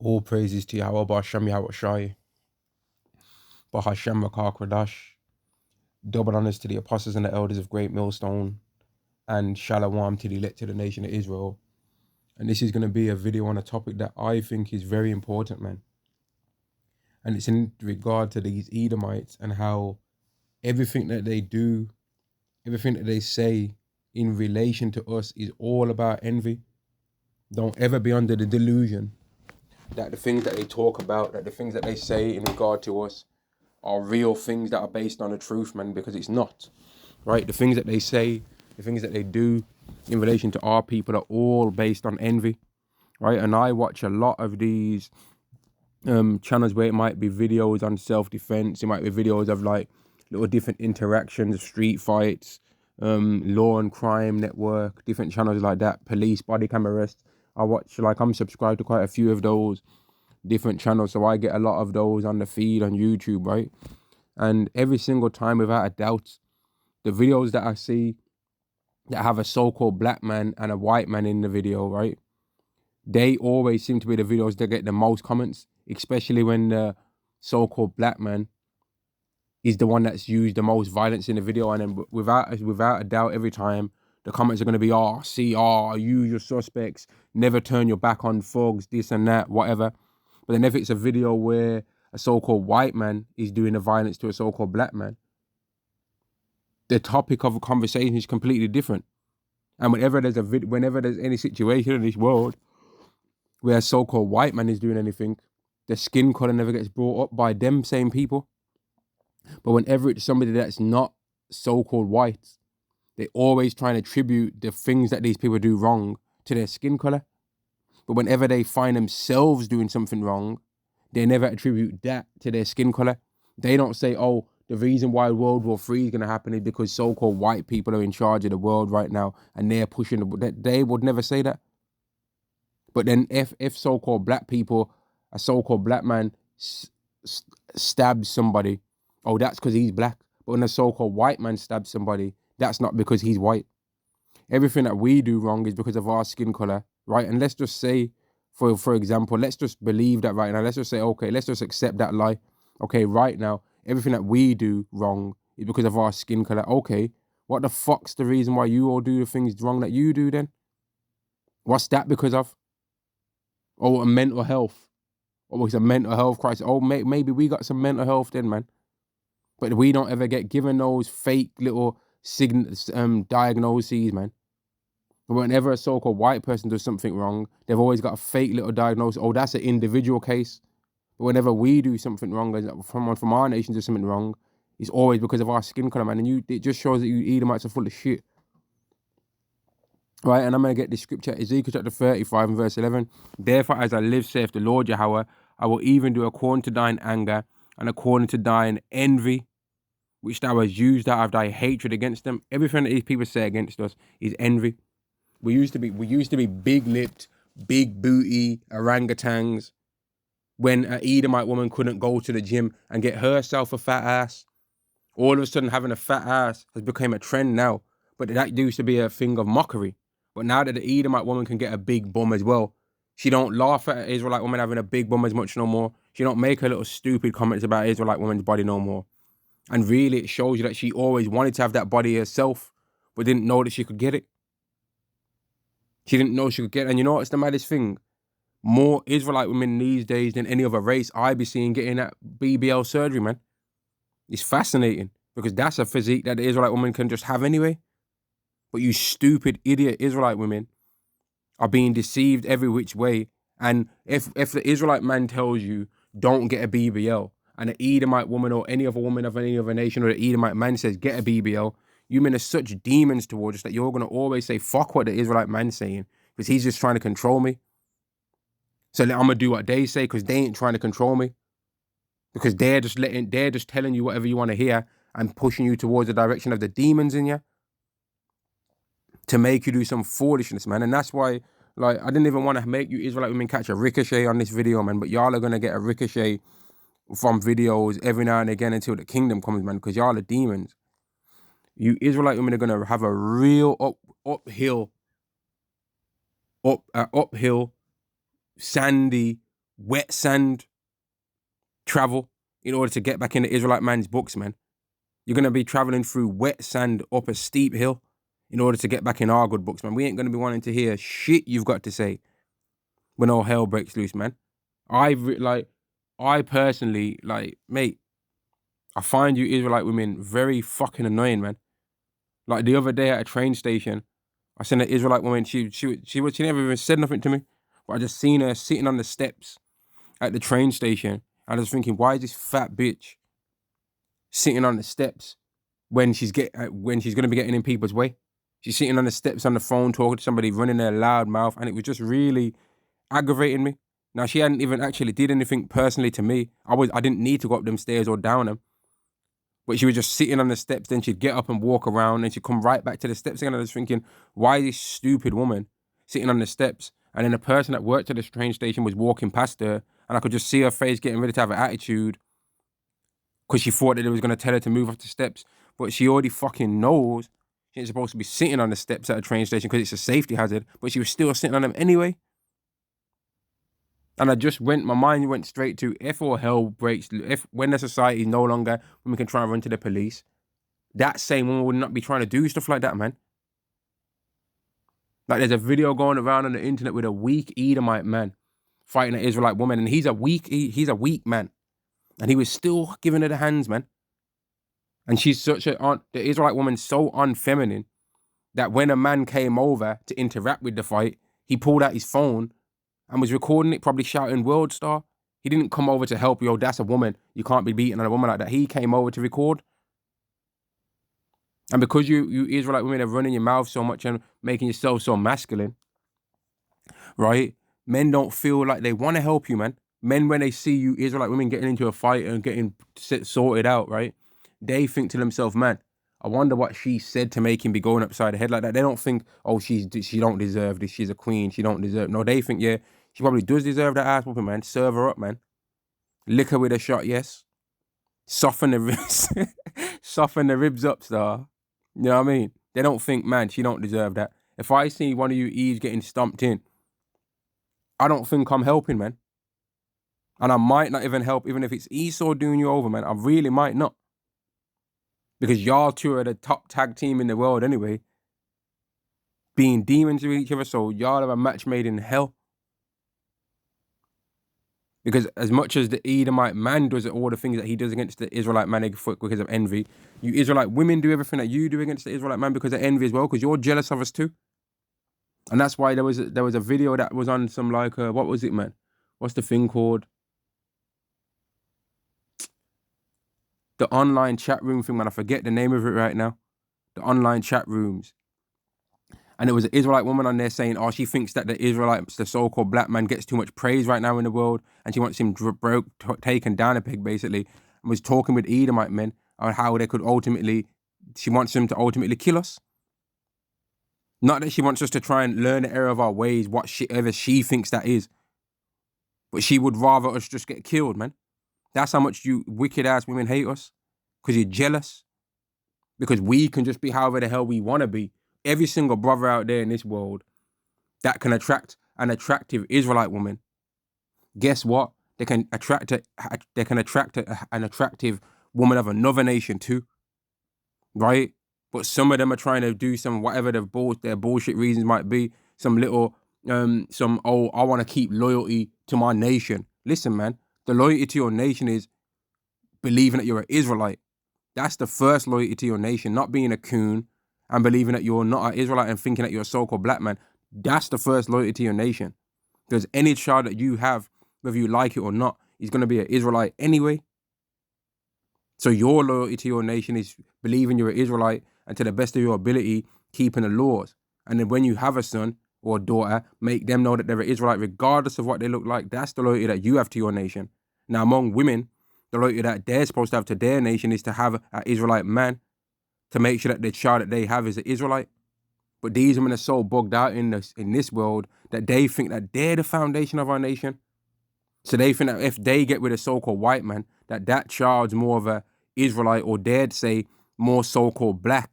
All praises to Yahweh Ba'Shem Yahweh Shai, Bahashem Rakah Kradash. Double honors to the apostles and the elders of Great Millstone, and Shalom to the elect of the nation of Israel. And this is going to be a video on a topic that I think is very important, man. And it's in regard to these Edomites and how everything that they do, everything that they say in relation to us is all about envy. Don't ever be under the delusion that the things that they talk about, that the things that they say in regard to us are real things that are based on the truth, man, because it's not, right? The things that they say, the things that they do in relation to our people are all based on envy, right? And I watch a lot of these channels where it might be videos on self-defense, it might be videos of like little different interactions, street fights, law and crime network, different channels like that, police body camera arrests. I watch, like, I'm subscribed to quite a few of those different channels, so I get a lot of those on the feed on YouTube, right? And every single time, without a doubt, the videos that I see that have a so-called black man and a white man in the video, right, they always seem to be the videos that get the most comments, especially when the so-called black man is the one that's used the most violence in the video. And then without a doubt, every time the comments are going to be, use your suspects, never turn your back on thugs, this and that, whatever. But then if it's a video where a so-called white man is doing the violence to a so-called black man, the topic of a conversation is completely different. And whenever there's any situation in this world where a so-called white man is doing anything, the skin color never gets brought up by them same people. But whenever it's somebody that's not so-called white, they always try and attribute the things that these people do wrong to their skin color. But whenever they find themselves doing something wrong, they never attribute that to their skin color. They don't say, oh, the reason why World War III is going to happen is because so-called white people are in charge of the world right now and they're pushing they would never say that. But then if so-called black people, a so-called black man stabs somebody, oh, that's because he's black. But when a so-called white man stabs somebody, that's not because he's white. Everything that we do wrong is because of our skin color, right? And let's just say, for example, let's just believe that right now. Let's just say, okay, let's just accept that lie. Okay, right now, everything that we do wrong is because of our skin color. Okay, what the fuck's the reason why you all do the things wrong that you do then? What's that because of? Oh, a mental health. Oh, it's a mental health crisis. Oh, maybe we got some mental health then, man. But we don't ever get given those fake little diagnoses, man. Whenever a so-called white person does something wrong, they've always got a fake little diagnosis. Oh, that's an individual case. But whenever we do something wrong, someone from our nation does something wrong, it's always because of our skin color, man. And it just shows that you Edomites are full of shit. Right, and I'm going to get this scripture, Ezekiel chapter 35 and verse 11. Therefore, as I live, saith the Lord Yahweh, I will even do according to thine anger and according to thine envy, which thou hast used out of thy hatred against them. Everything that these people say against us is envy. We used to be big-lipped, big booty orangutans. When an Edomite woman couldn't go to the gym and get herself a fat ass, all of a sudden having a fat ass has become a trend now. But that used to be a thing of mockery. But now that the Edomite woman can get a big bum as well, she don't laugh at an Israelite woman having a big bum as much no more. She don't make her little stupid comments about Israelite woman's body no more. And really, it shows you that she always wanted to have that body herself, but didn't know that she could get it. She didn't know she could get it. And you know what's the maddest thing? More Israelite women these days than any other race I be seeing getting that BBL surgery, man. It's fascinating because that's a physique that the Israelite woman can just have anyway. But you stupid idiot Israelite women are being deceived every which way. And if the Israelite man tells you don't get a BBL, and an Edomite woman or any other woman of any other nation or the Edomite man says get a BBL, you men are such demons towards us that you're going to always say fuck what the Israelite man's saying because he's just trying to control me. So I'm going to do what they say because they ain't trying to control me. Because they're just telling you whatever you want to hear and pushing you towards the direction of the demons in you to make you do some foolishness, man. And that's why, like, I didn't even want to make you Israelite women catch a ricochet on this video, man. But y'all are going to get a ricochet from videos every now and again until the kingdom comes, man. Because y'all are demons. You Israelite women are going to have a real uphill, sandy, wet sand travel in order to get back in the Israelite man's books, man. You're going to be traveling through wet sand up a steep hill in order to get back in our good books, man. We ain't going to be wanting to hear shit you've got to say when all hell breaks loose, man. I personally, like, mate, I find you Israelite women very fucking annoying, man. Like the other day at a train station, I seen an Israelite woman. She never even said nothing to me, but I just seen her sitting on the steps at the train station. I was thinking, why is this fat bitch sitting on the steps when she's gonna be getting in people's way? She's sitting on the steps on the phone talking to somebody, running their loud mouth, and it was just really aggravating me. Now she hadn't even actually did anything personally to me. I didn't need to go up them stairs or down them. But she was just sitting on the steps, then she'd get up and walk around, and she'd come right back to the steps again. I was thinking, why is this stupid woman sitting on the steps? And then the person that worked at the train station was walking past her, and I could just see her face getting ready to have an attitude because she thought that it was going to tell her to move off the steps. But she already fucking knows she ain't supposed to be sitting on the steps at a train station because it's a safety hazard, but she was still sitting on them anyway. And my mind went straight to, if all hell breaks, when the society is no longer, when we can try and run to the police, that same woman would not be trying to do stuff like that, man. Like there's a video going around on the internet with a weak Edomite man fighting an Israelite woman, and he's a weak man. And he was still giving her the hands, man. And she's the Israelite woman's so unfeminine that when a man came over to interact with the fight, he pulled out his phone and was recording it, probably shouting "World Star." He didn't come over to help, yo, that's a woman. You can't be beating on a woman like that. He came over to record. And because you Israelite women are running your mouth so much and making yourself so masculine, right? Men don't feel like they want to help you, man. Men, when they see you Israelite women getting into a fight and getting sorted out, right? They think to themselves, man, I wonder what she said to make him be going upside the head like that. They don't think, oh, she don't deserve this. She's a queen. She don't deserve. No, they think, yeah, she probably does deserve that ass whooping, man. Serve her up, man. Lick her with a shot, yes. Soften the ribs. Soften the ribs up, star. You know what I mean? They don't think, man, she don't deserve that. If I see one of you Eves getting stomped in, I don't think I'm helping, man. And I might not even help, even if it's Esau doing you over, man. I really might not. Because y'all two are the top tag team in the world anyway. Being demons with each other, so y'all have a match made in hell. Because as much as the Edomite man does all the things that he does against the Israelite man because of envy, you Israelite women do everything that you do against the Israelite man because of envy as well, because you're jealous of us too. And that's why there was a video that was on some like, what was it, man? What's the thing called? The online chat room thing, man. I forget the name of it right now. The online chat rooms. And there was an Israelite woman on there saying, oh, she thinks that the so-called black man gets too much praise right now in the world, and she wants him taken down a peg, basically, and was talking with Edomite men on how she wants them to ultimately kill us. Not that she wants us to try and learn the error of our ways, whatever she thinks that is, but she would rather us just get killed, man. That's how much you wicked-ass women hate us, because you're jealous, because we can just be however the hell we want to be. Every single brother out there in this world that can attract an attractive Israelite woman, guess what? They can attract an attractive woman of another nation too, right? But some of them are trying to do some whatever their bullshit reasons might be. Some little I want to keep loyalty to my nation. Listen, man, the loyalty to your nation is believing that you're an Israelite. That's the first loyalty to your nation, not being a coon and believing that you're not an Israelite and thinking that you're a so-called black man. That's the first loyalty to your nation. Because any child that you have, whether you like it or not, is going to be an Israelite anyway. So your loyalty to your nation is believing you're an Israelite and to the best of your ability, keeping the laws. And then when you have a son or a daughter, make them know that they're an Israelite regardless of what they look like. That's the loyalty that you have to your nation. Now, among women, the loyalty that they're supposed to have to their nation is to have an Israelite man to make sure that the child that they have is an Israelite. But these women are so bugged out in this world that they think that they're the foundation of our nation. So they think that if they get with a so-called white man, that child's more of a Israelite, or dared say more so-called black.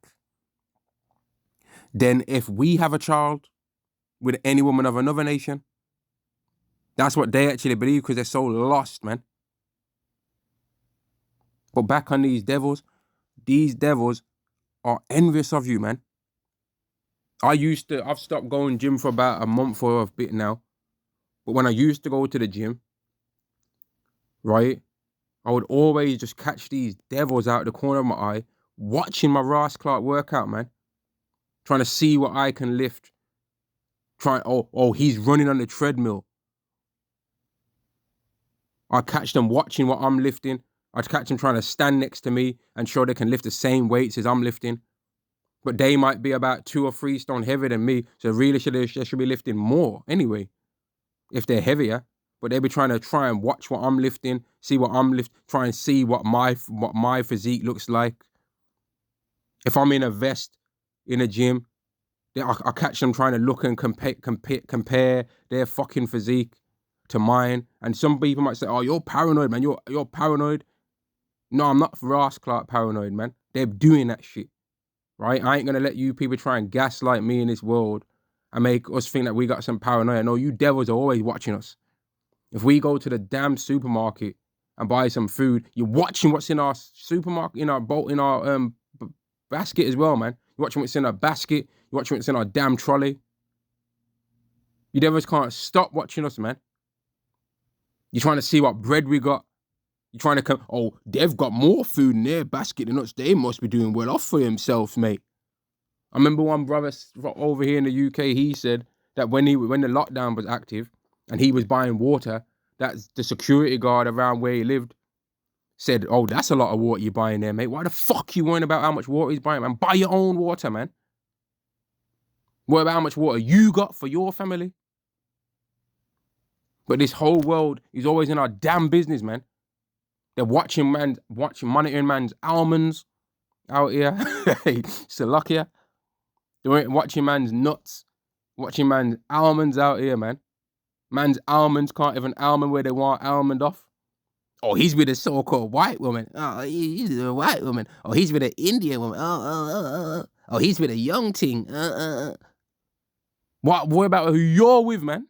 Then if we have a child with any woman of another nation, That's what they actually believe because they're so lost, man. But back on these devils are envious of you, man. I've stopped going gym for about a month or a bit now. But when I used to go to the gym, right, I would always just catch these devils out of the corner of my eye, watching my Ross Clark workout, man. Trying to see what I can lift. He's running on the treadmill. I catch them watching what I'm lifting. I'd catch them trying to stand next to me and show they can lift the same weights as I'm lifting. But they might be about 2 or 3 stone heavier than me, so really they should be lifting more anyway, if they're heavier. But they be trying and watch what I'm lifting, see what I'm try and see what my physique looks like. If I'm in a vest in a gym, I catch them trying to look and compare their fucking physique to mine. And some people might say, "Oh, you're paranoid, man. You're paranoid." No, I'm not Ross Clark paranoid, man. They're doing that shit, right? I ain't gonna let you people try and gaslight me in this world and make us think that we got some paranoia. No, you devils are always watching us. If we go to the damn supermarket and buy some food, you're watching what's in our supermarket, in our basket as well, man. You're watching what's in our basket. You're watching what's in our damn trolley. You devils can't stop watching us, man. You're trying to see what bread we got. You're trying to come, oh, they've got more food in their basket than us. They must be doing well off for themselves, mate. I remember one brother over here in the UK, he said that when the lockdown was active and he was buying water, that the security guard around where he lived said, "Oh, that's a lot of water you're buying there, mate. Why the fuck you worrying about how much water he's buying, man? Buy your own water, man. Worry about how much water you got for your family." But this whole world is always in our damn business, man. They're monitoring man's almonds out here. Salakia. They're watching man's nuts, watching man's almonds out here, man. Man's almonds can't even almond where they want almond off. Oh, he's with a so-called white woman. Oh, he's with a white woman. Oh, he's with an Indian woman. Oh, he's with a young ting. What about who you're with, man?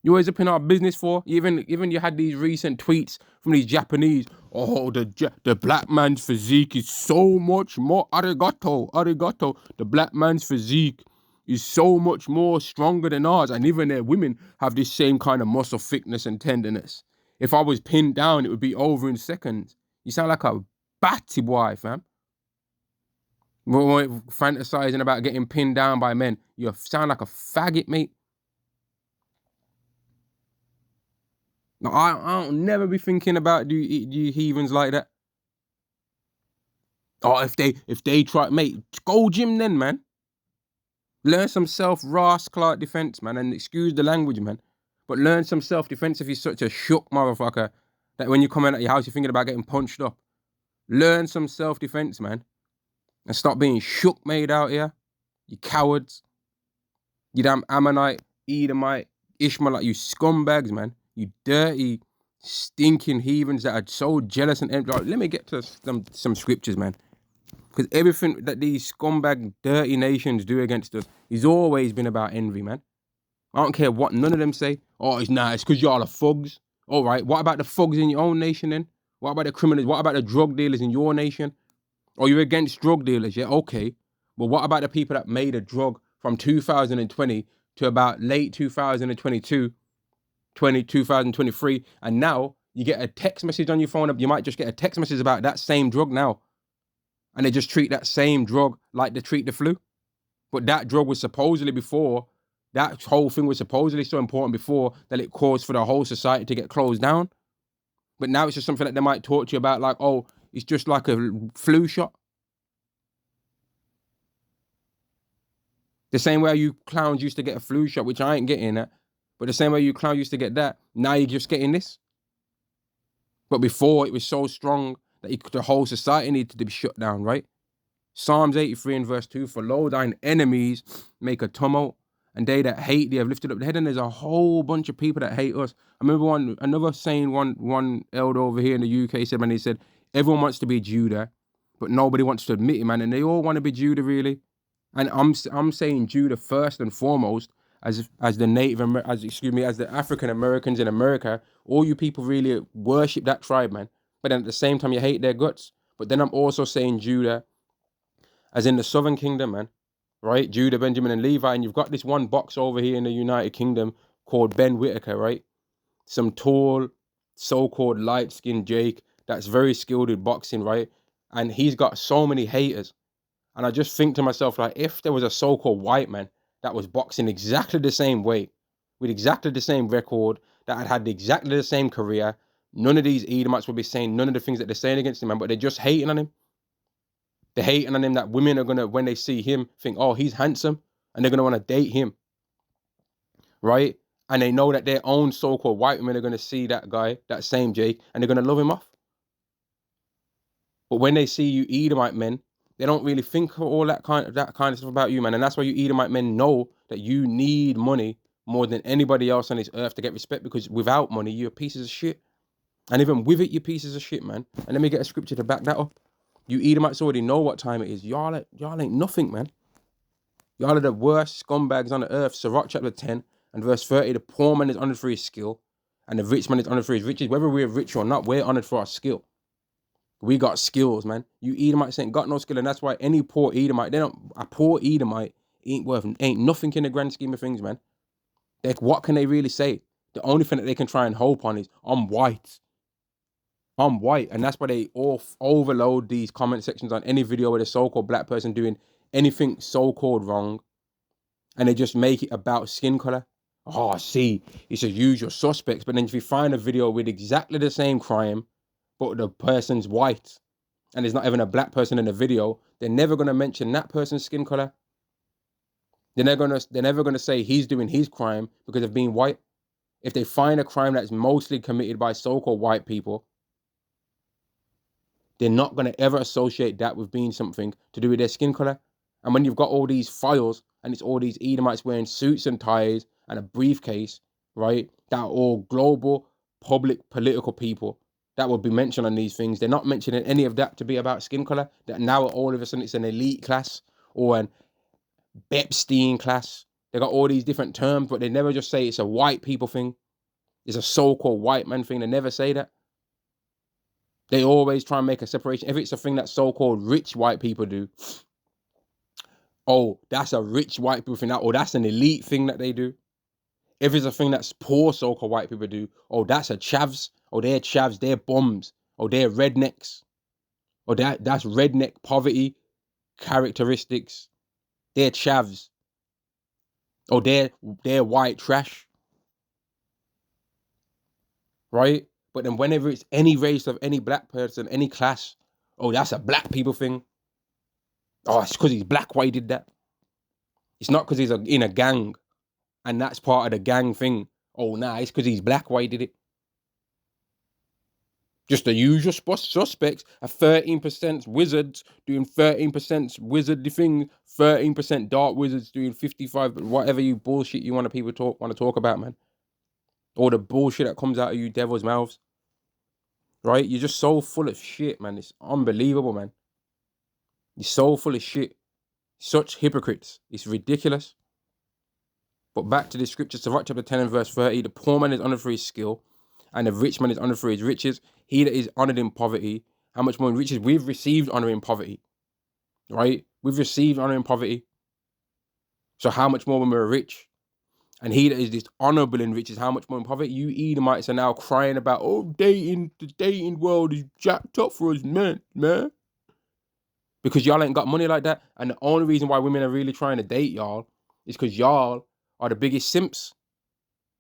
You always up in our business for? Even you had these recent tweets from these Japanese. Oh, the black man's physique is so much more arigato. The black man's physique is so much more stronger than ours. And even their women have this same kind of muscle thickness and tenderness. If I was pinned down, it would be over in seconds. You sound like a batty boy, fam. Fantasizing about getting pinned down by men. You sound like a faggot, mate. No, I don't never be thinking about you heathens like that. Oh, if they try, mate, go gym then, man. Learn some Ross Clark defense, man, and excuse the language, man. But learn some self-defense if you're such a shook motherfucker that when you come in at your house, you're thinking about getting punched up. Learn some self-defense, man. And stop being shook made out here. You cowards. You damn Ammonite, Edomite, Ishmaelite, you scumbags, man. You dirty, stinking heathens that are so jealous and empty. Let me get to some scriptures, man. Because everything that these scumbag, dirty nations do against us has always been about envy, man. I don't care what none of them say. Oh, it's because y'all are thugs. All right, what about the thugs in your own nation then? What about the criminals? What about the drug dealers in your nation? Oh, you're against drug dealers, yeah? Okay. Well, what about the people that made a drug from 2020 to about late 2022, 2023, and now you get a text message on your phone. You might just get a text message about that same drug now. And they just treat that same drug like they treat the flu. But that drug was supposedly that whole thing was supposedly so important before that it caused for the whole society to get closed down. But now it's just something that they might talk to you about like, oh, it's just like a flu shot. The same way you clowns used to get a flu shot, which I ain't getting that. But the same way you clowns used to get that, now you're just getting this. But before, it was so strong that the whole society needed to be shut down, right? Psalms 83 and verse 2, for lo, thine enemies make a tumult, and they that hate thee have lifted up the head. And there's a whole bunch of people that hate us. I remember one elder over here in the UK said, man, he said, everyone wants to be Judah, but nobody wants to admit it, man. And they all want to be Judah, really. And I'm saying Judah first and foremost, as the African Americans in America, all you people really worship that tribe, man. But then at the same time, you hate their guts. But then I'm also saying Judah, as in the Southern Kingdom, man, right? Judah, Benjamin, and Levi, and you've got this one box over here in the United Kingdom called Ben Whitaker, right? Some tall, so-called light-skinned Jake that's very skilled in boxing, right? And he's got so many haters. And I just think to myself, like, if there was a so-called white man that was boxing exactly the same way, with exactly the same record, that had exactly the same career, none of these Edomites would be saying none of the things that they're saying against him, man, but they're just hating on him. They're hating on him that women are going to, when they see him, think, oh, he's handsome, and they're going to want to date him, right? And they know that their own so-called white women are going to see that guy, that same Jake, and they're going to love him off. But when they see you Edomite men, they don't really think of all that kind of stuff about you, man. And that's why you Edomite men know that you need money more than anybody else on this earth to get respect, because without money, you're pieces of shit. And even with it, you're pieces of shit, man. And let me get a scripture to back that up. You Edomites already know what time it is. Y'all ain't nothing, man. Y'all are the worst scumbags on the earth. Sirach chapter 10 and verse 30, the poor man is honored for his skill, and the rich man is honored for his riches. Whether we're rich or not, we're honored for our skill. We got skills, man. You Edomites ain't got no skill, and that's why any poor Edomite, a poor Edomite ain't nothing in the grand scheme of things, man. What can they really say? The only thing that they can try and hope on is, I'm white. I'm white. And that's why they all overload these comment sections on any video with a so-called black person doing anything so-called wrong. And they just make it about skin color. Oh, see, it's a usual suspects. But then if you find a video with exactly the same crime, but the person's white, and there's not even a black person in the video, they're never going to mention that person's skin color. They're never gonna say he's doing his crime because of being white. If they find a crime that's mostly committed by so-called white people, they're not going to ever associate that with being something to do with their skin color. And when you've got all these files and it's all these Edomites wearing suits and ties and a briefcase, right, that are all global, public, political people that will be mentioned on these things, they're not mentioning any of that to be about skin color. That now all of a sudden it's an elite class or an Epstein class. They got all these different terms, but they never just say it's a white people thing. It's a so-called white man thing. They never say that. They always try and make a separation. If it's a thing that so-called rich white people do, oh, that's a rich white people thing, or that's an elite thing that they do. If it's a thing that's poor so-called white people do, oh, that's a chavs, or they're chavs, they're bums, or they're rednecks, or that's redneck poverty characteristics. They're chavs, or they're white trash, right? But then whenever it's any race of any black person, any class, oh, that's a black people thing. Oh, it's because he's black why he did that. It's not because he's in a gang and that's part of the gang thing. Oh, nah, it's because he's black why he did it. Just the usual suspects, a 13% wizards doing 13% wizardly thing, 13% dark wizards doing 55, but whatever you bullshit you want to talk about, man. All the bullshit that comes out of you devil's mouths. Right? You're just so full of shit, man. It's unbelievable, man. You're so full of shit. Such hypocrites. It's ridiculous. But back to the scripture, Sirach chapter 10 and verse 30, the poor man is honored for his skill, and the rich man is honored for his riches. He that is honored in poverty, how much more in riches? We've received honor in poverty, right? We've received honor in poverty. So how much more when we're rich? And he that is dishonorable in riches, how much more in poverty? You Edomites are now crying about, oh, the dating world is jacked up for us men, man. Because y'all ain't got money like that. And the only reason why women are really trying to date y'all is because y'all are the biggest simps.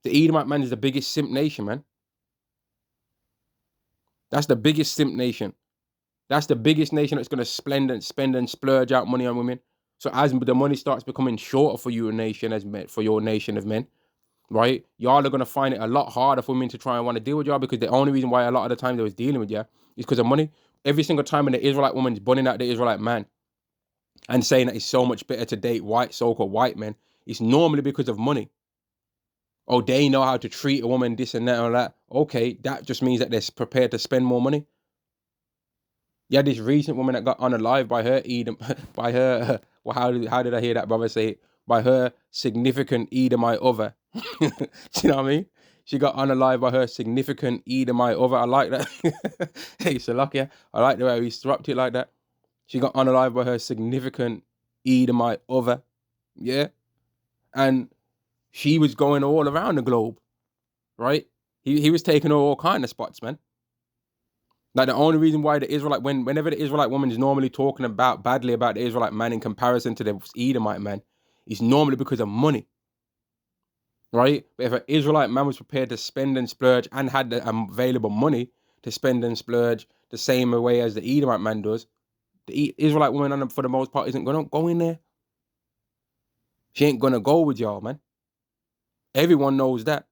The Edomite man is the biggest simp nation, man. That's the biggest simp nation. That's the biggest nation that's going to spend and splurge out money on women. So as the money starts becoming shorter for your nation for your nation of men, right? Y'all are going to find it a lot harder for women to try and want to deal with y'all, because the only reason why a lot of the time they was dealing with you is because of money. Every single time when the Israelite woman's bunning out the Israelite man and saying that it's so much better to date so-called white men, it's normally because of money. Oh, they know how to treat a woman, this and that and all that. Okay, that just means that they're prepared to spend more money. Yeah, this recent woman that got unalived by her well, how did I hear that brother say it? by her significant Edomite other. Do you know what I mean? She got unalived by her significant Edomite other. I like that. Hey, Salakia, I like the way we struck it like that. She got unalived by her significant Edomite other. Yeah. And she was going all around the globe, right? He was taking her all kind of spots, man. Like the only reason why the Israelite, whenever the Israelite woman is normally talking about badly about the Israelite man in comparison to the Edomite man, it's normally because of money, right? But if an Israelite man was prepared to spend and splurge and had the available money to spend and splurge the same way as the Edomite man does, the Israelite woman, for the most part, isn't gonna go in there. She ain't gonna go with y'all, man. Everyone knows that.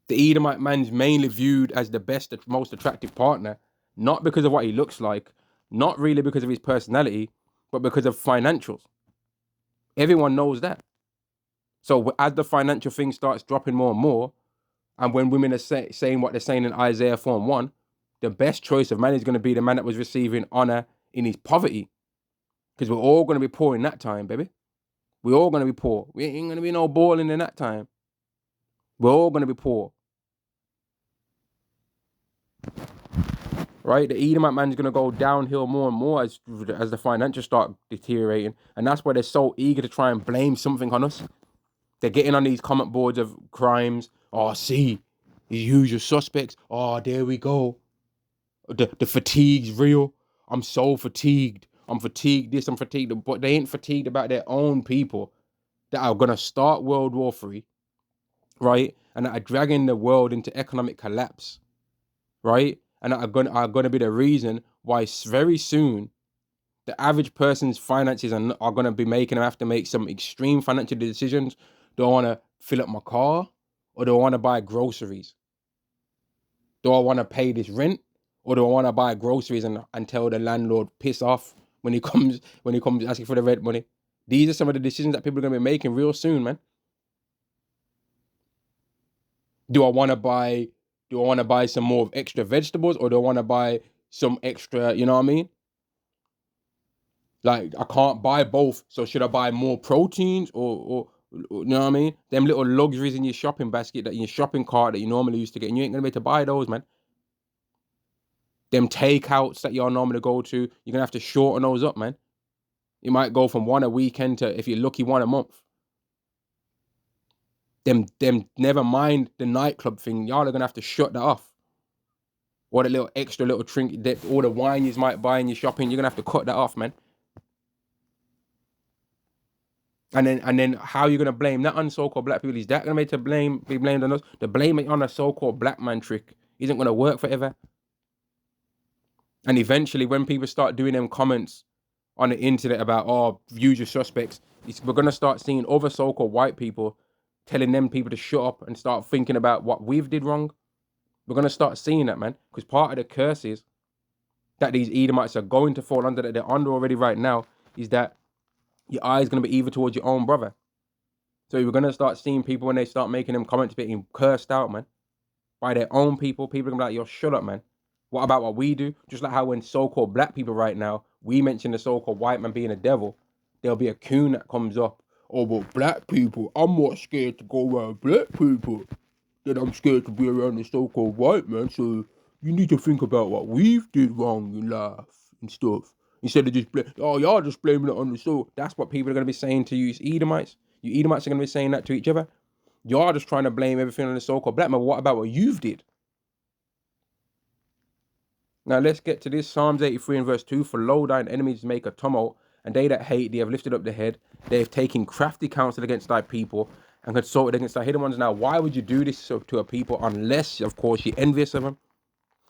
The Edomite man's mainly viewed as the best, most attractive partner, not because of what he looks like, not really because of his personality, but because of financials. Everyone knows that. So as the financial thing starts dropping more and more, and when women are saying what they're saying in Isaiah 4:1, the best choice of man is going to be the man that was receiving honor in his poverty. Because we're all going to be poor in that time, baby. We're all going to be poor. We ain't going to be no balling in that time. We're all going to be poor. Right? The Edomite man's going to go downhill more and more as the financials start deteriorating. And that's why they're so eager to try and blame something on us. They're getting on these comment boards of crimes. Oh, see, these usual suspects. Oh, there we go. The fatigue's real. I'm so fatigued. I'm fatigued this, I'm fatigued. But they ain't fatigued about their own people that are going to start World War III, right? And that are dragging the world into economic collapse, right? And that are going to be the reason why very soon the average person's finances are going to be making them have to make some extreme financial decisions. Do I want to fill up my car, or do I want to buy groceries? Do I want to pay this rent, or do I want to buy groceries and tell the landlord piss off when he comes asking for the rent money? These are some of the decisions that people are going to be making real soon, man. Do I want to buy some more extra vegetables, or do I want to buy some extra, you know what I mean? Like, I can't buy both, so should I buy more proteins or you know what I mean? Them little luxuries in your shopping basket, that in your shopping cart that you normally used to get, and you ain't gonna be able to buy those, man. Them takeouts that y'all normally go to, you're gonna have to shorten those up, man. You might go from one a weekend to, if you're lucky, one a month. Them never mind the nightclub thing, y'all are gonna have to shut that off. Or the little extra little trinket, that all the wine you might buy in your shopping, you're gonna have to cut that off, man. And then how are you gonna blame that on so-called black people? Is that gonna be blamed on us? The blame it on a so-called black man trick isn't gonna work forever. And eventually, when people start doing them comments on the internet about usual suspects, we're gonna start seeing other so-called white people telling them people to shut up and start thinking about what we've did wrong. We're gonna start seeing that, man, because part of the curses that these Edomites are going to fall under, that they're under already right now, is that your eye is going to be evil towards your own brother. So we're going to start seeing people, when they start making them comments, being cursed out, man, by their own people. People are going to be like, yo, shut up, man. What about what we do? Just like how when so-called black people right now, we mention the so-called white man being a devil, there'll be a coon that comes up. Oh, but black people, I'm more scared to go around black people than I'm scared to be around the so-called white man. So you need to think about what we've did wrong in life and stuff. Instead of just y'all just blaming it on the soul. That's what people are going to be saying to you Edomites. You Edomites are going to be saying that to each other. You're just trying to blame everything on the so-called black man. What about what you've did? Now let's get to this. Psalms 83 and verse 2. For lo, thine enemies make a tumult, and they that hate thee have lifted up their head. They have taken crafty counsel against thy people, and consulted against thy hidden ones. Now, why would you do this to a people unless, of course, you're envious of them?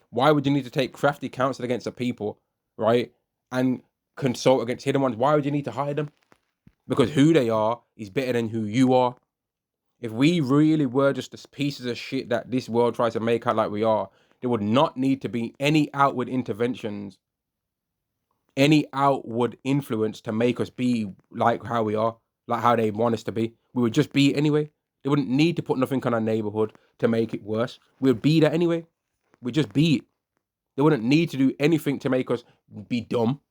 Why would you need to take crafty counsel against a people, right, and consult against hidden ones? Why would you need to hide them? Because who they are is better than who you are. If we really were just the pieces of shit that this world tries to make out like we are, there would not need to be any outward interventions, any outward influence to make us be like how we are, like how they want us to be. We would just be anyway. They wouldn't need to put nothing on our neighborhood to make it worse. We'd be that anyway. We'd just be it. They wouldn't need to do anything to make us be dumb.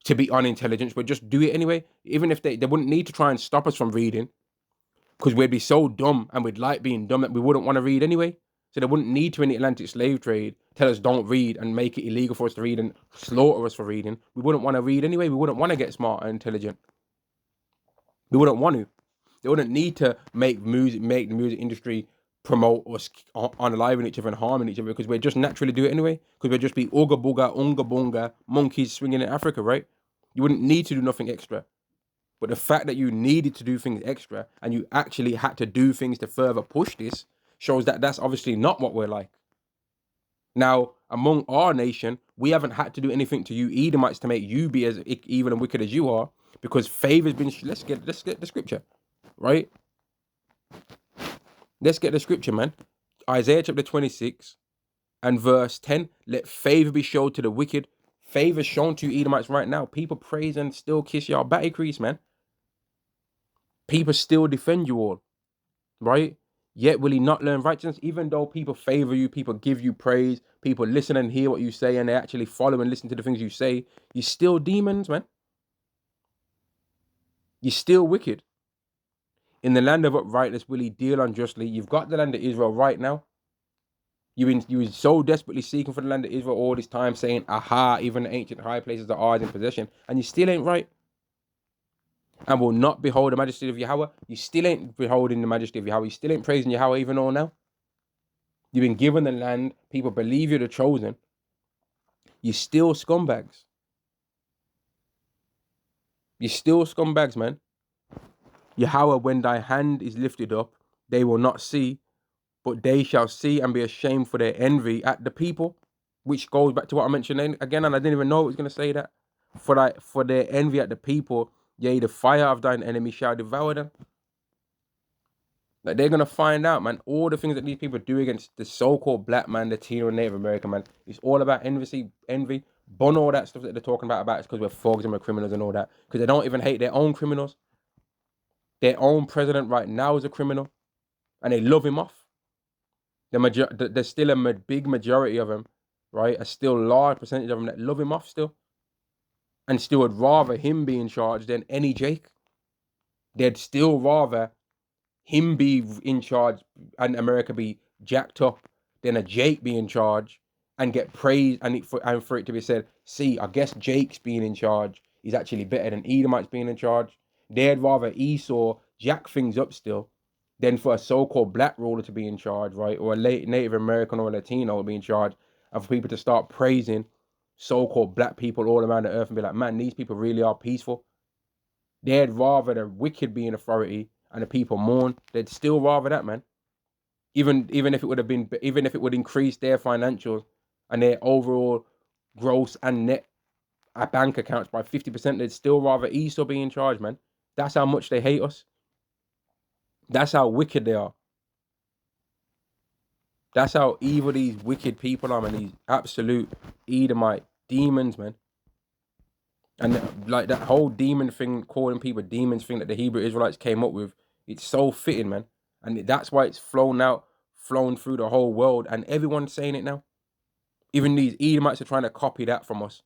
to be unintelligent, but just do it anyway. Even if they wouldn't need to try and stop us from reading, because we'd be so dumb and we'd like being dumb that we wouldn't want to read anyway. So they wouldn't need to, in the Atlantic slave trade, tell us don't read and make it illegal for us to read and slaughter us for reading. We wouldn't want to read anyway. We wouldn't want to get smart and intelligent. We wouldn't want to. They wouldn't need to make the music industry promote us unaliving each other and harming each other, because we'd just naturally do it anyway. Because we'd just be ooga booga, unga bunga, monkeys swinging in Africa, right? You wouldn't need to do nothing extra. But the fact that you needed to do things extra and you actually had to do things to further push this shows that that's obviously not what we're like. Now, among our nation, we haven't had to do anything to you Edomites to make you be as evil and wicked as you are, because favor's been. Let's get the scripture, right? Let's get the scripture, man. Isaiah chapter 26 and verse 10. Let favor be shown to the wicked. Favor shown to you Edomites right now. People praise and still kiss y'all batty crease, man. People still defend you all, right? Yet will he not learn righteousness? Even though people favor you, people give you praise, people listen and hear what you say, and they actually follow and listen to the things you say, you're still demons, man. You're still wicked. In the land of uprightness will he deal unjustly. You've got the land of Israel right now. You were so desperately seeking for the land of Israel all this time, saying, aha, even the ancient high places are ours in possession, and you still ain't right. And will not behold the majesty of Yahweh. You still ain't beholding the majesty of Yahweh. You still ain't praising Yahweh even all now. You've been given the land. People believe you're the chosen. You're still scumbags. You're still scumbags, man. Yahweh, when thy hand is lifted up, they will not see, but they shall see and be ashamed for their envy at the people, which goes back to what I mentioned again, and I didn't even know it was going to say that. For their envy at the people, yea, the fire of thine enemy shall devour them. Like, they're going to find out, man, all the things that these people do against the so-called black man, the Latino and Native American man, it's all about envy, bun all that stuff that they're talking about it's because we're thugs and we're criminals and all that, because they don't even hate their own criminals. Their own president right now is a criminal, and they love him off. There's still a big majority of them, right? A still large percentage of them that love him off still, and still would rather him be in charge than any Jake. They'd still rather him be in charge and America be jacked up than a Jake be in charge and get praised, and for it to be said, see, I guess Jake's being in charge is actually better than Edomites being in charge. They'd rather Esau jack things up still than for a so-called black ruler to be in charge, right? Or a Native American or a Latino to be in charge, and for people to start praising so-called black people all around the earth and be like, man, these people really are peaceful. They'd rather the wicked be in authority and the people mourn. They'd still rather that, man. Even if it would increase their financials and their overall gross and net bank accounts by 50%, they'd still rather Esau be in charge, man. That's how much they hate us. That's how wicked they are. That's how evil these wicked people are, man. These absolute Edomite demons, man. And like that whole demon thing, calling people demons thing that the Hebrew Israelites came up with, it's so fitting, man. And that's why it's flown through the whole world, and everyone's saying it now. Even these Edomites are trying to copy that from us.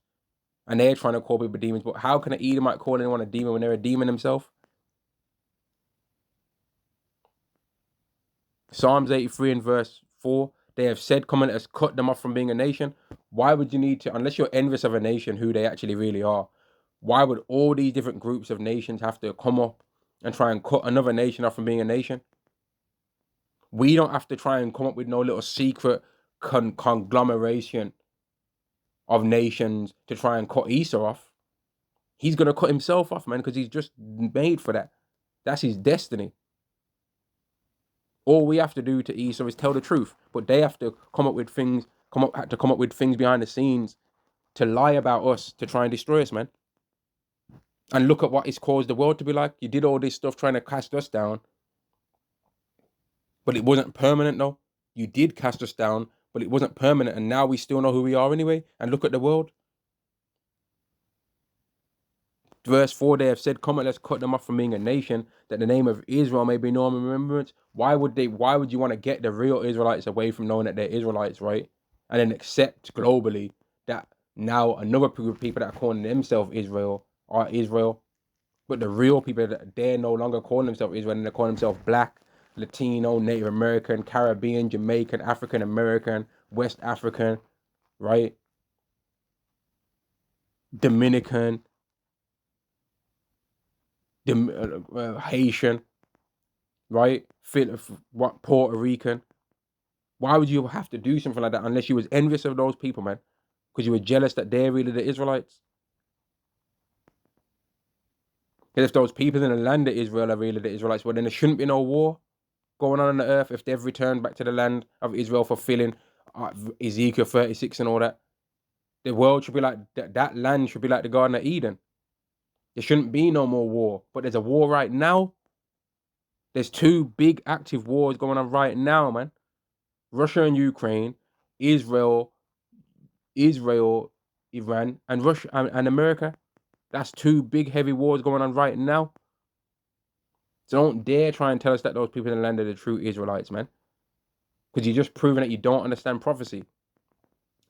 And they're trying to call people demons. But how can an Edomite call anyone a demon when they're a demon themselves? Psalms 83 and verse 4, they have said, come and has cut them off from being a nation. Why would you need to, unless you're envious of a nation, who they actually really are, why would all these different groups of nations have to come up and try and cut another nation off from being a nation? We don't have to try and come up with no little secret conglomeration of nations to try and cut Esau off. He's going to cut himself off, man, because he's just made for that. That's his destiny. All we have to do to Esau is tell the truth, but they have to come up with things behind the scenes to lie about us, to try and destroy us, man. And look at what it's caused the world to be like. You did all this stuff trying to cast us down, but it wasn't permanent, though. You did cast us down, but it wasn't permanent, and now we still know who we are anyway. And look at the world. Verse 4, they have said, come and let's cut them off from being a nation, that the name of Israel may be known in remembrance. Why would you want to get the real Israelites away from knowing that they're Israelites, right? And then accept globally that now another group of people that are calling themselves Israel are Israel. But the real people, they're no longer calling themselves Israel, and they're calling themselves Black, Latino, Native American, Caribbean, Jamaican, African American, West African, right? Dominican, Haitian, right? Puerto Rican. Why would you have to do something like that unless you was envious of those people, man? Because you were jealous that they're really the Israelites? Because if those people in the land of Israel are really the Israelites, well, then there shouldn't be no war going on the earth if they've returned back to the land of Israel, fulfilling Ezekiel 36 and all that. The world should be like, that land should be like the Garden of Eden. There shouldn't be no more war. But there's a war right now. There's two big active wars going on right now, man. Russia and Ukraine, Israel, Iran, and Russia and America. That's two big heavy wars going on right now. So don't dare try and tell us that those people in the land are the true Israelites, man. Because you're just proving that you don't understand prophecy.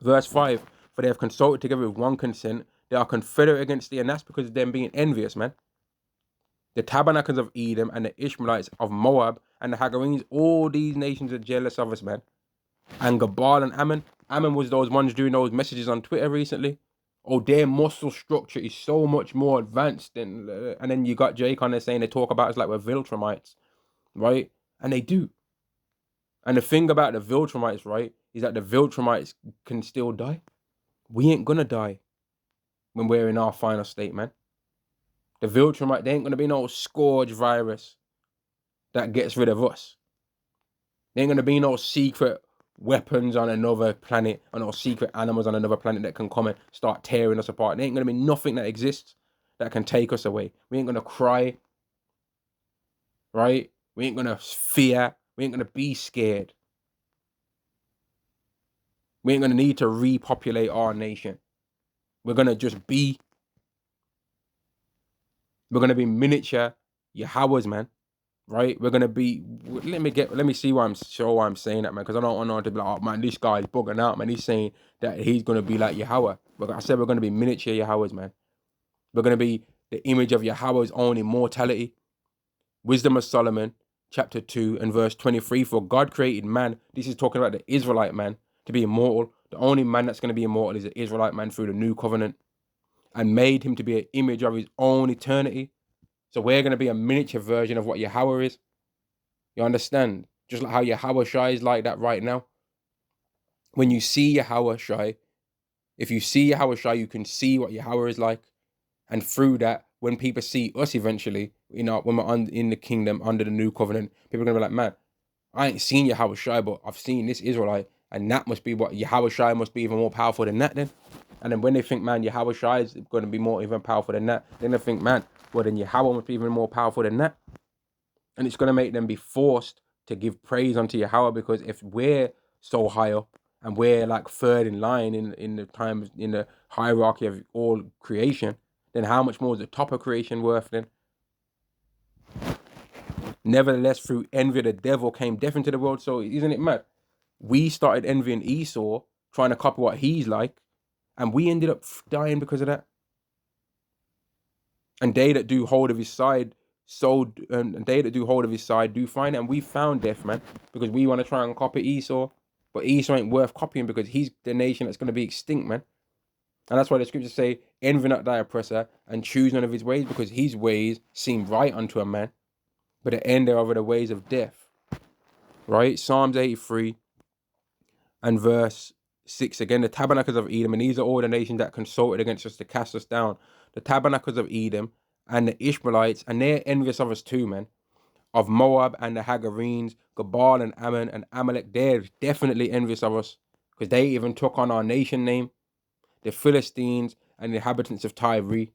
Verse 5, for they have consulted together with one consent. They are confederate against thee, and that's because of them being envious, man. The Tabernacles of Edom and the Ishmaelites of Moab and the Hagarenes, all these nations are jealous of us, man. And Gabal and Ammon. Ammon was those ones doing those messages on Twitter recently. Oh, their muscle structure is so much more advanced than... and then you got Jake on there saying they talk about us like we're Viltrumites, right? And they do. And the thing about the Viltrumites, right, is that the Viltrumites can still die. We ain't gonna die when we're in our final state, man. The Viltrumite, there ain't gonna be no scourge virus that gets rid of us. There ain't gonna be no secret weapons on another planet, or no secret animals on another planet that can come and start tearing us apart. There ain't gonna be nothing that exists that can take us away. We ain't gonna cry, right? We ain't gonna fear. We ain't gonna be scared. We ain't gonna need to repopulate our nation. We're gonna just be. We're gonna be miniature Yahwehs, man. Right? We're gonna be. Let me see why I'm saying that, man. Because I don't want to be like, oh man, this guy's bugging out, man. He's saying that he's gonna be like Yahweh. But I said we're gonna be miniature Yahwehs, man. We're gonna be the image of Yahweh's own immortality. Wisdom of Solomon, chapter 2 and verse 23. For God created man. This is talking about the Israelite man to be immortal. The only man that's gonna be immortal is the Israelite man through the new covenant, and made him to be an image of his own eternity. So we're going to be a miniature version of what Yahweh is. You understand? Just like how Yahweh Shai is like that right now. When you see Yahweh Shai, if you see Yahweh Shai, you can see what Yahweh is like. And through that, when people see us eventually, when we're in the kingdom under the new covenant, people are going to be like, man, I ain't seen Yahweh Shai, but I've seen this Israelite. And that must be what Yahweh Shai must be even more powerful than that then. And then when they think, man, Yahweh Shai is going to be more even powerful than that, then they think, man, well, then Yahweh must be even more powerful than that. And it's going to make them be forced to give praise unto Yahweh, because if we're so high up and we're like third in line in the hierarchy of all creation, then how much more is the top of creation worth then? Nevertheless, through envy, the devil came death into the world. So isn't it mad? We started envying Esau, trying to copy what he's like, and we ended up dying because of that. And they that do hold of his side, and they that do hold of his side do find it. And we found death, man, because we want to try and copy Esau. But Esau ain't worth copying, because he's the nation that's going to be extinct, man. And that's why the scriptures say, envy not thy oppressor, and choose none of his ways, because his ways seem right unto a man, but the end thereof are the ways of death. Right? Psalms 83 and verse 6 again, the tabernacles of Edom, and these are all the nations that consulted against us to cast us down. The tabernacles of Edom and the Ishmaelites, and they're envious of us too, man. Of Moab and the Hagarenes, Gabal and Ammon and Amalek, they're definitely envious of us, because they even took on our nation name. The Philistines and the inhabitants of Tyre.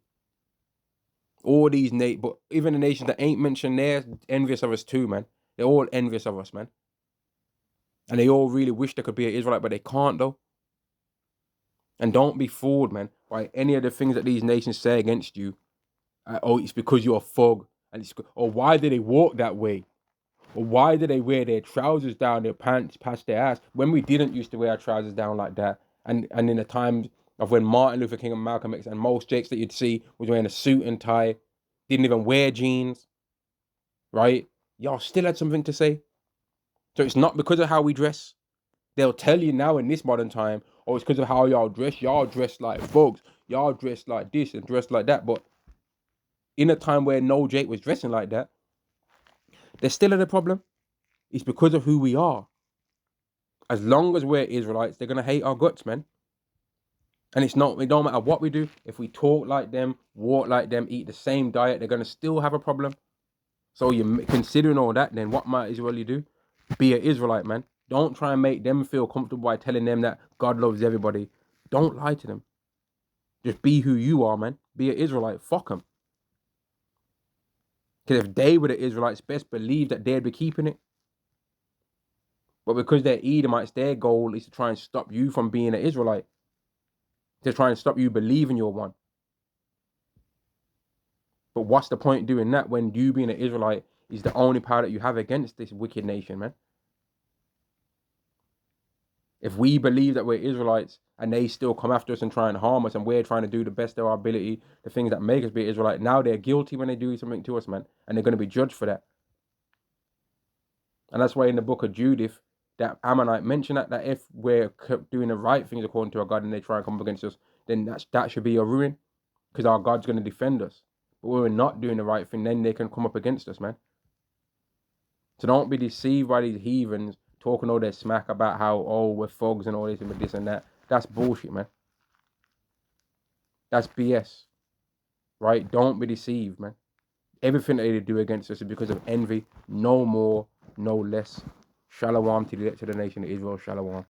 All these but even the nations that ain't mentioned, they're envious of us too, man. They're all envious of us, man. And they all really wish they could be an Israelite, but they can't, though. And don't be fooled, man, by any of the things that these nations say against you. Oh, it's because you're a thug. Or why do they walk that way? Or why do they wear their trousers down, their pants past their ass, when we didn't used to wear our trousers down like that? And in the times of when Martin Luther King and Malcolm X and most Jakes that you'd see was wearing a suit and tie, didn't even wear jeans, right? Y'all still had something to say. So it's not because of how we dress. They'll tell you now in this modern time, oh, it's because of how y'all dress. Y'all dress like folks. Y'all dress like this and dress like that. But in a time where no Jake was dressing like that, there's still a problem. It's because of who we are. As long as we're Israelites, they're gonna hate our guts, man. And it don't matter what we do. If we talk like them, walk like them, eat the same diet, they're gonna still have a problem. So you're considering all that, then what might Israel you do? Be an Israelite, man. Don't try and make them feel comfortable by telling them that God loves everybody. Don't lie to them. Just be who you are, man. Be an Israelite. Fuck them. Because if they were the Israelites, best believe that they'd be keeping it. But because they're Edomites, their goal is to try and stop you from being an Israelite. To try and stop you believing you're one. But what's the point doing that when you being an Israelite is the only power that you have against this wicked nation, man? If we believe that we're Israelites and they still come after us and try and harm us and we're trying to do the best of our ability, the things that make us be Israelite, now they're guilty when they do something to us, man. And they're going to be judged for that. And that's why in the book of Judith, that Ammonite mentioned that if we're doing the right things according to our God and they try and come up against us, then that should be a ruin because our God's going to defend us. But when we're not doing the right thing, then they can come up against us, man. So don't be deceived by these heathens talking all their smack about how, oh, we're thugs and all this and this and that. That's bullshit, man. That's BS, right? Don't be deceived, man. Everything that they do against us is because of envy. No more, no less. Shalom to the nation of Israel. Shalom.